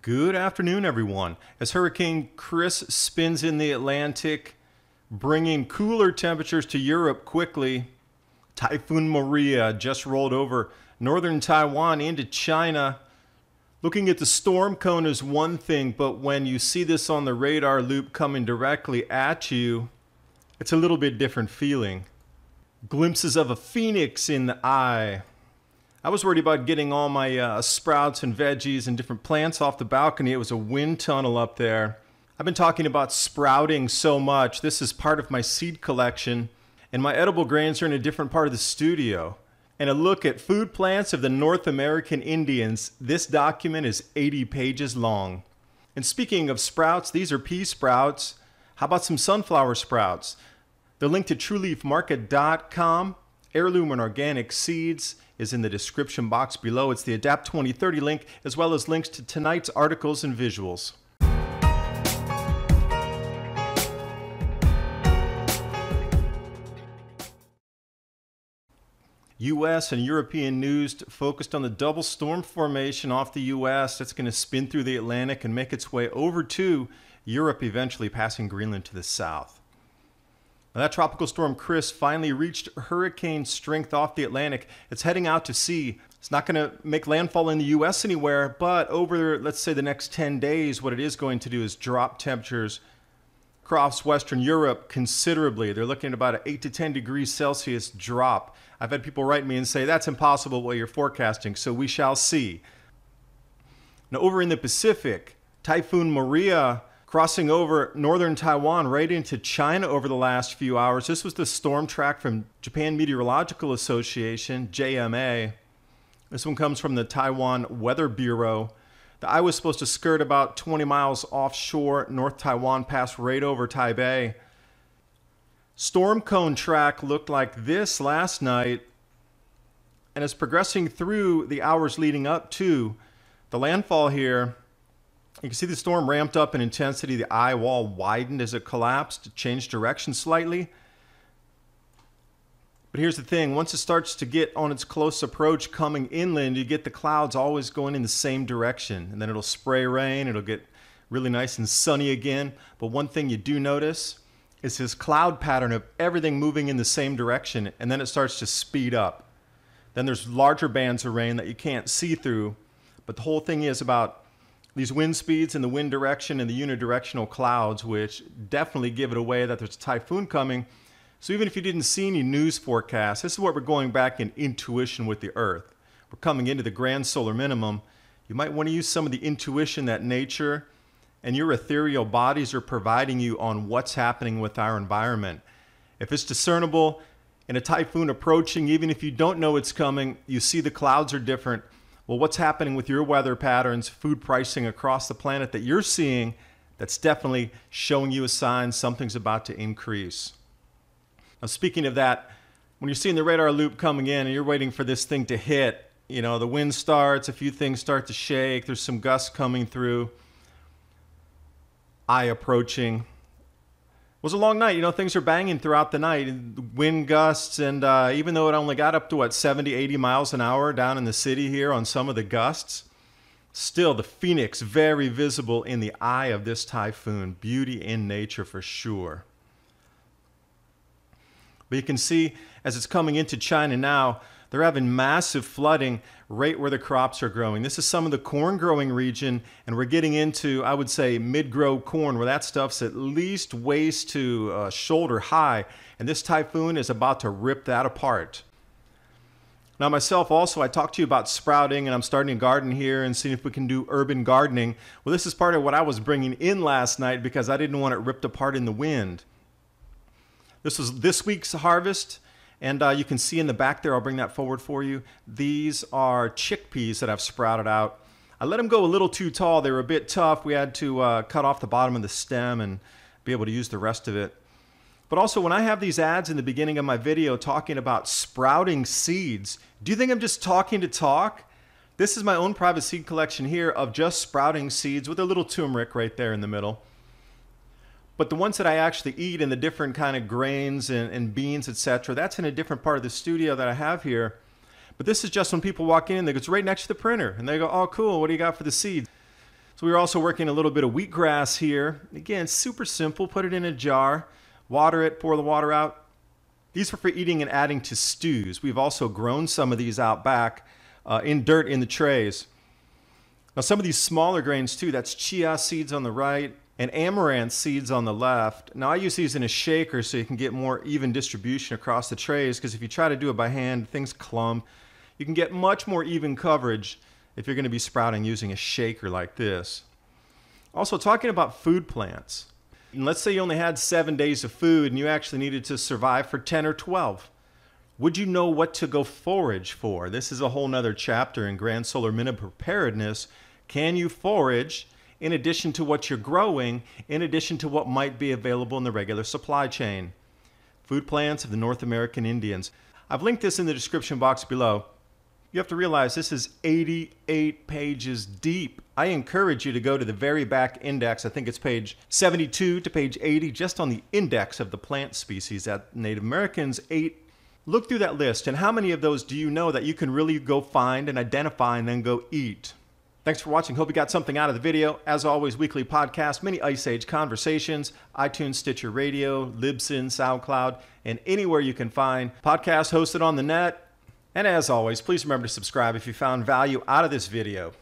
Good afternoon, everyone. As Hurricane Chris spins in the Atlantic, bringing cooler temperatures to Europe quickly, Typhoon Maria just rolled over Northern Taiwan into China. Looking at the storm cone is one thing, but when you see this on the radar loop coming directly at you, it's a little bit different feeling. Glimpses of a phoenix in the eye. I was worried about getting all my sprouts and veggies and different plants off the balcony. It was a wind tunnel up there. I've been talking about sprouting so much. This is part of my seed collection, and my edible grains are in a different part of the studio. And a look at food plants of the North American Indians. This document is 80 pages long. And speaking of sprouts, these are pea sprouts. How about some sunflower sprouts? The link to trueleafmarket.com, heirloom and organic seeds, is in the description box below. It's the Adapt 2030 link, as well as links to tonight's articles and visuals. U.S. and European news focused on the double storm formation off the U.S. that's going to spin through the Atlantic and make its way over to Europe, eventually passing Greenland to the south. Now, that tropical storm Chris finally reached hurricane strength off the Atlantic. It's heading out to sea. It's not going to make landfall in the U.S. anywhere, but over, let's say, the next 10 days, what it is going to do is drop temperatures across Western Europe considerably. They're looking at about an 8 to 10 degrees Celsius drop. I've had people write me and say, that's impossible what you're forecasting, so we shall see. Now, over in the Pacific, Typhoon Maria crossing over northern Taiwan right into China over the last few hours. This was the storm track from Japan Meteorological Association, JMA. This one comes from the Taiwan Weather Bureau. The eye was supposed to skirt about 20 miles offshore North Taiwan, pass right over Taipei. Storm cone track looked like this last night, and is progressing through the hours leading up to the landfall here. You can see the storm ramped up in intensity. The eye wall widened as it collapsed, changed direction slightly. But here's the thing, once it starts to get on its close approach coming inland, you get the clouds always going in the same direction. And then it'll spray rain, it'll get really nice and sunny again. But one thing you do notice is this cloud pattern of everything moving in the same direction, and then it starts to speed up. Then there's larger bands of rain that you can't see through. But the whole thing is about these wind speeds and the wind direction and the unidirectional clouds, which definitely give it away that there's a typhoon coming. So even if you didn't see any news forecasts, this is what we're going back in intuition with the Earth. We're coming into the grand solar minimum. You might want to use some of the intuition that nature and your ethereal bodies are providing you on what's happening with our environment. If it's discernible in a typhoon approaching, even if you don't know it's coming, you see the clouds are different. Well, what's happening with your weather patterns, food pricing across the planet that you're seeing, that's definitely showing you a sign something's about to increase. Now, speaking of that, when you're seeing the radar loop coming in and you're waiting for this thing to hit, you know, the wind starts, a few things start to shake, there's some gusts coming through, eye approaching. It was a long night. You know, things are banging throughout the night. Wind gusts, and even though it only got up to, what, 70, 80 miles an hour down in the city here on some of the gusts, still the phoenix very visible in the eye of this typhoon. Beauty in nature for sure. But you can see as it's coming into China now, they're having massive flooding right where the crops are growing. This is some of the corn growing region, and we're getting into, I would say, mid-grow corn, where that stuff's at least waist to shoulder high, and this typhoon is about to rip that apart. Now myself also, I talked to you about sprouting, and I'm starting a garden here and seeing if we can do urban gardening. Well, this is part of what I was bringing in last night because I didn't want it ripped apart in the wind. This was this week's harvest. And you can see in the back there, I'll bring that forward for you. These are chickpeas that I've sprouted out. I let them go a little too tall. They were a bit tough. We had to cut off the bottom of the stem and be able to use the rest of it. But also, when I have these ads in the beginning of my video talking about sprouting seeds, do you think I'm just talking to talk? This is my own private seed collection here of just sprouting seeds with a little turmeric right there in the middle. But the ones that I actually eat and the different kind of grains and beans, etc., that's in a different part of the studio that I have here. But this is just when people walk in, they go, it's right next to the printer. And they go, oh, cool, what do you got for the seeds? So we're also working a little bit of wheatgrass here. Again, super simple. Put it in a jar, water it, pour the water out. These are for eating and adding to stews. We've also grown some of these out back in dirt in the trays. Now some of these smaller grains too, that's chia seeds on the right and amaranth seeds on the left. Now I use these in a shaker so you can get more even distribution across the trays, because if you try to do it by hand, things clump. You can get much more even coverage if you're going to be sprouting using a shaker like this. Also, talking about food plants. And let's say you only had 7 days of food and you actually needed to survive for 10 or 12. Would you know what to go forage for? This is a whole nother chapter in Grand Solar Minimum Preparedness. Can you forage in addition to what you're growing, in addition to what might be available in the regular supply chain? Food plants of the North American Indians. I've linked this in the description box below. You have to realize this is 88 pages deep. I encourage you to go to the very back index. I think it's page 72 to page 80, just on the index of the plant species that Native Americans ate. Look through that list, and how many of those do you know that you can really go find and identify and then go eat? Thanks for watching. Hope you got something out of the video. As always, weekly podcast, many Ice Age conversations, iTunes, Stitcher Radio, Libsyn, SoundCloud, and anywhere you can find podcasts hosted on the net. And as always, please remember to subscribe if you found value out of this video.